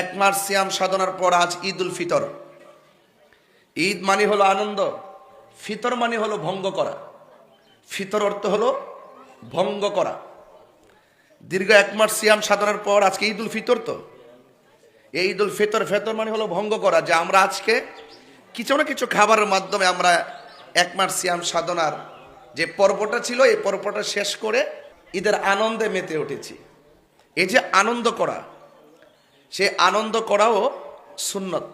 এক মাস সিয়াম সাধনার পর আজ ঈদ উল ফিতর। ঈদ মানে হলো আনন্দ, ফিতর মানে হলো ভঙ্গ করা। ফিতর অর্থ হলো ভঙ্গ করা। দীর্ঘ এক মাস সিয়াম সাধনার পর আজকে ঈদ উল ফিতর। তো এই ঈদ উল ফিতর, ফিতর মানে হলো ভঙ্গ করা, যে আমরা আজকে কিছু না কিছু খাবারের মাধ্যমে আমরা এক মাস সিয়াম সাধনার যে পর্বটা ছিল এই পর্বটা শেষ করে ঈদের আনন্দে মেতে উঠেছি। এই যে আনন্দ করা, সে আনন্দ করাও সুন্নত।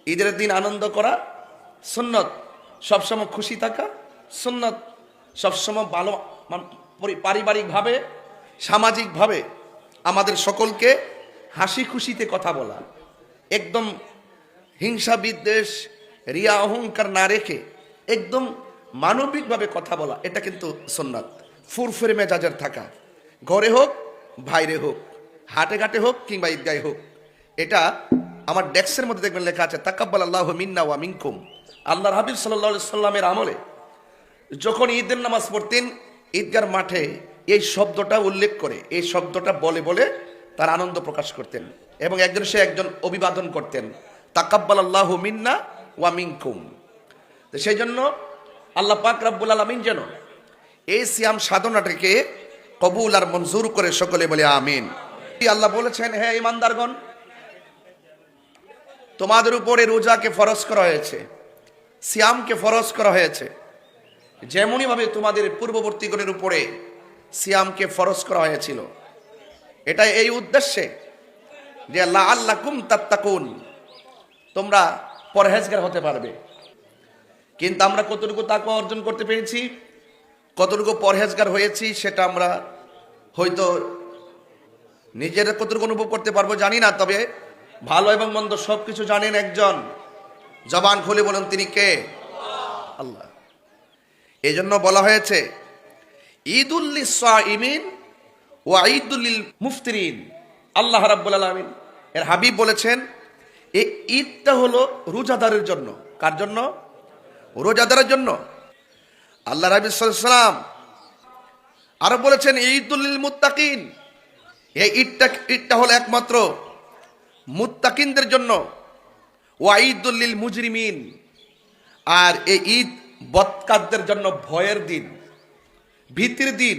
ঈদের দিন আনন্দ করা সুন্নত, সবসময় খুশি থাকা সুন্নত, সবসময় ভালো পারিবারিকভাবে সামাজিকভাবে আমাদের সকলকে হাসি খুশিতে কথা বলা, একদম হিংসা বিদ্বেষ রিয়া অহংকার না রেখে একদম মানবিকভাবে কথা বলা, এটা কিন্তু সুন্নাত। ফুরফুরে মেজাজের থাকা, ঘরে হোক বাইরে হোক, হাটে ঘাটে হোক কিংবা ঈদগাহে হোক। এটা আমার ডেস্কের মধ্যে দেখবেন লেখা আছে তাকাব্বাল আল্লাহু মিন্না ওয়া মিনকুম। আল্লাহর হাবিব সাল্লাল্লাহু আলাইহি সাল্লামের আমলে যখন ঈদের নামাজ পড়তেন ঈদগার মাঠে এই শব্দটা উল্লেখ করে, এই শব্দটা বলে বলে তার আনন্দ প্রকাশ করতেন এবং একজন সে একজন অভিবাদন করতেন, তাকাব্বাল আল্লাহু মিন্না ওয়া মিনকুম। তো সেই জন্য আল্লাহ পাক রব্বুল আলামিন যেন এই সিয়াম সাধনাটাকে কবুল আর মঞ্জুর করে, সকলে বলে আমিন। আল্লাহ বলেছেন, হে ঈমানদারগণ, তোমাদের উপরে রোজাকে ফরজ করা হয়েছে, সিয়ামকে ফরজ করা হয়েছে, যেমনই ভাবে তোমাদের পূর্ববর্তীগণের উপরে সিয়ামকে ফরজ করা হয়েছিল। এটা এই উদ্দেশ্যে যে লাআল্লাকুম তাত্তাকুন, তোমরা পরহেজগার হতে পারবে। কিন্তু আমরা কতটুকু তাকওয়া অর্জন করতে পেরেছি, কতটুকু পরহেজগার হয়েছি, সেটা আমরা হয়তো নিজেরা কতটুকু অনুভব করতে পারবো জানি না। তবে ভালো এবং মন্দ সব কিছু জানেন একজন, জবান খুলে বলেন তিনি কে? আল্লাহ। এই জন্য বলা হয়েছে ঈদুল লিস-সাইমিন ওয়া ঈদুল লিল মুফতিরিন। আল্লাহ রাব্বুল আলামিন এর হাবিব বলেছেন এই ঈদটা হলো রোজাদারের জন্য। কার জন্য? রোজাদারের জন্য। আল্লাহ রাব্বুল সাল্লাম আরো বলেছেন ঈদুল লিল মুত্তাকিন, এই ঈদটা হলো একমাত্র মুত্তাকিনদের জন্য। ওয়া ঈদুল লিল মুজরিমিন, আর এই ঈদ বদকারদের জন্য ভয়ের দিন, ভীতির দিন।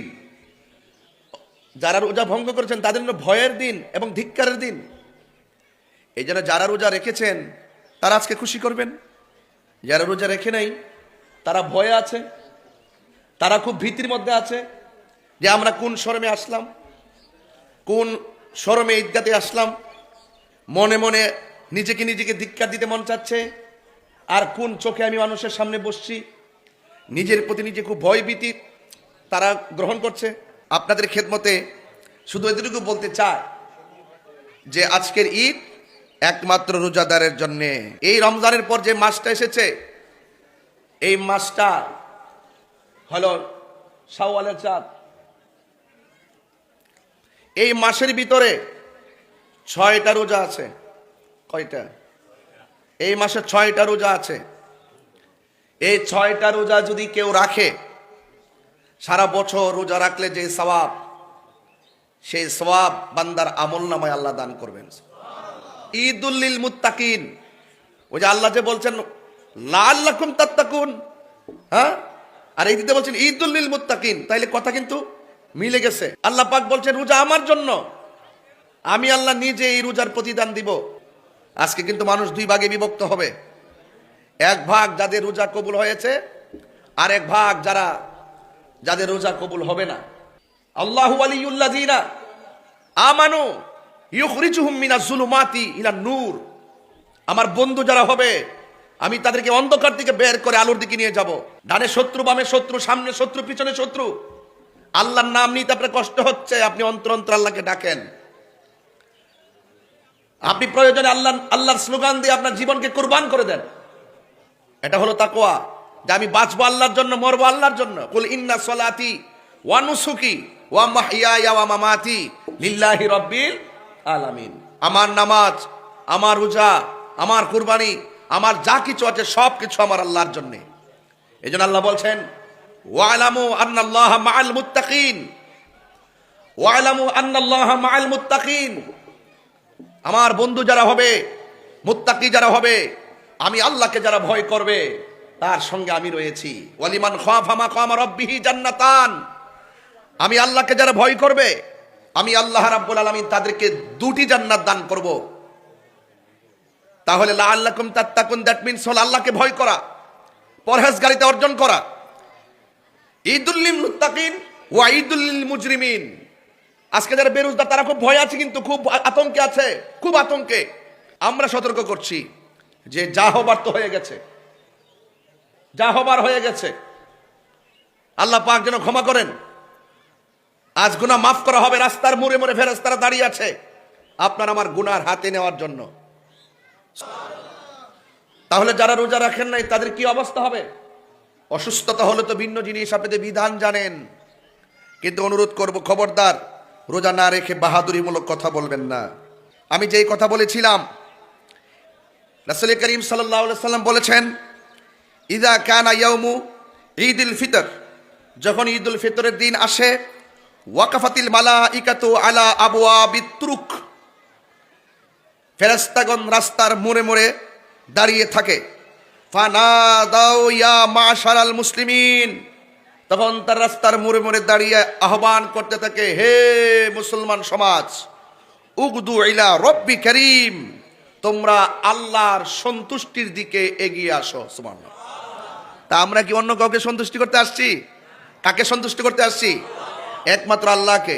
যারা রোজা ভঙ্গ করেছেন তাদের জন্য ভয়ের দিন এবং ধিক্কারের দিন। এই জন্য যারা রোজা রেখেছেন তারা আজকে খুশি করবেন, যারা রোজা রেখে নাই তারা ভয়ে আছে, তারা খুব ভীতির মধ্যে আছে যে আমরা কোন শরমে আসলাম, কোন শরমে ঈদগাতে আসলাম। মনে মনে নিজেকে ধিক্কার দিতে মন চাচ্ছে, আর কোন চোখে আমি মানুষের সামনে বসছি। নিজের প্রতি নিজে খুব ভয় ভীতি তারা গ্রহণ করছে। আপনাদের খেদমতে শুধু এতটুকু বলতে চায় যে আজকের ঈদ একমাত্র রোজাদারের জন্য। এই রমজানের পর যে মাসটা এসেছে, এই মাসটা হলো শাওয়ালের চাঁদ। এই মাসের ভিতরে 6টা রোজা আছে। কয়টা? এই মাসে 6টা রোজা আছে। এই 6টা রোজা যদি কেউ রাখে, সারা বছর রোজা রাখলে যে সওয়াব, সেই সওয়াব বান্দার আমল নামায় আল্লাহ দান করবেন। ঈদুল লিল মুত্তাকিন, ওই যে আল্লাহ যে বলছেন লাআল্লাকুম তাত্তাকুন, হ্যাঁ, আর এই দিতে বলছেন ঈদুল লিল মুত্তাকিন, তাইলে কথা কিন্তু মিলে গেছে। আল্লাহ পাক বলছেন রোজা আমার জন্য, আমি আল্লাহ নিজে এই রোজার প্রতিদান দিব। আজকে কিন্তু মানুষ দুই ভাগে বিভক্ত হবে। এক ভাগ যাদের রোজা কবুল হয়েছে, আর এক ভাগ যাদের রোজা কবুল হবে না। আল্লাহু ওয়ালিয়ুল্লাযিনা আমানু ইউখরিজুহুম মিনাজ যুলুমাতি ইলান নূর। আমার বন্ধু যারা হবে, আমি তাদেরকে অন্ধকার থেকে বের করে আলোর দিকে নিয়ে যাব। ডানে শত্রু, বামে শত্রু, সামনে শত্রু, পিছনে শত্রু। আল্লাহর নাম নিতে আপনার কষ্ট হচ্ছে, আপনি অন্তর আল্লাহকে ডাকেন। আপনি প্রয়োজনে আল্লাহর স্লোগান দিয়ে আপনার জীবনকে কুরবান করে দেন। এটা হলো তাকওয়া, যে আমি বাঁচবো আল্লাহর জন্য, মরবো আল্লাহর জন্য। কুল ইন্না সলাতি ওয়া নুসুকি ওয়া মাহইয়ায়া ওয়া মামাতি লিল্লাহি রাব্বিল আলামিন। আমার নামাজ, আমার রোজা, আমার কুরবানি, আমার যা কিছু আছে সব কিছু আমার আল্লাহর জন্য। এজন্য আল্লাহ বলছেন ওয়ালামু আন্নাল্লাহা মাআল মুত্তাকিন, ওয়ালামু আন্নাল্লাহা মাআল মুত্তাকিন। আমার বন্ধু যারা হবে, মুত্তাকি যারা হবে, আমি আল্লাহকে যারা ভয় করবে তার সঙ্গে আমি রয়েছি। ওয়ালিমান খাফা মাকাম রাব্বিহি জান্নাতান। আমি আল্লাহকে যারা ভয় করবে, আমি আল্লাহ রাব্বুল আলামিন তাদেরকে দুটি জান্নাত দান করব। তাহলে লাআল্লাকুম তাত্তাকুন, দ্যাট মিন্স হল আল্লাহকে ভয় করা, পরহেজগারিতা অর্জন করা। ঈদুল লিল মুত্তাকিন ওয়া ঈদুল লিল মুজরিমিন। আজকে যারা বেরোজগার তারা খুব ভয় আছে, কিন্তু খুব আতঙ্কে আছে, খুব আতঙ্কে। আমরা সতর্ক করছি যে যা হবার তো হয়ে গেছে, যা হবার হয়ে গেছে। আল্লাহ পাক যেন ক্ষমা করেন। আজ গুনাহ মাফ করা হবে। রাস্তার মোড়ে মোড়ে ফেরেশতারা দাঁড়িয়ে আছে আপনার আমার গুনার হাতে নেওয়ার জন্য। তাহলে যারা রোজা রাখেন নাই তাদের কি অবস্থা হবে? অসুস্থতা হলে তো ভিন্ন জিনিস, আপনাদের বিধান জানেন। কিন্তু অনুরোধ করব, খবরদার রোজা না রেখে বাহাদুরিমূলক কথা বলবেন না। আমি যেই কথা বলেছিলাম, রাসূল করিম সাল্লাল্লাহু আলাইহি সাল্লাম বলেছেন, ইযা কানা ইয়াউমু ঈদুল ফিতর, যখন ঈদুল ফিতরের দিন আসে, ওয়াকাফাতিল মালাইকাতু আলা আবওয়াবিত তুরুক, ফেরেশতাগণ রাস্তার মোড়ে মোড়ে দাঁড়িয়ে থাকে। ফানাদাউ ইয়া মাশারাল মুসলিমিন, তখন তার রাস্তার মোড়ে মোড়ে দাঁড়িয়ে আহ্বান করতে থাকে, হে মুসলমান সমাজ, উগদু ইলা রব্বি করিম, তোমরা আল্লাহর সন্তুষ্টির দিকে এগিয়ে আসো। সুবহানাল্লাহ। তা আমরা কি অন্য কাউকে সন্তুষ্টি করতে আসছি? কাকে সন্তুষ্ট করতে আসছি? একমাত্র আল্লাহকে।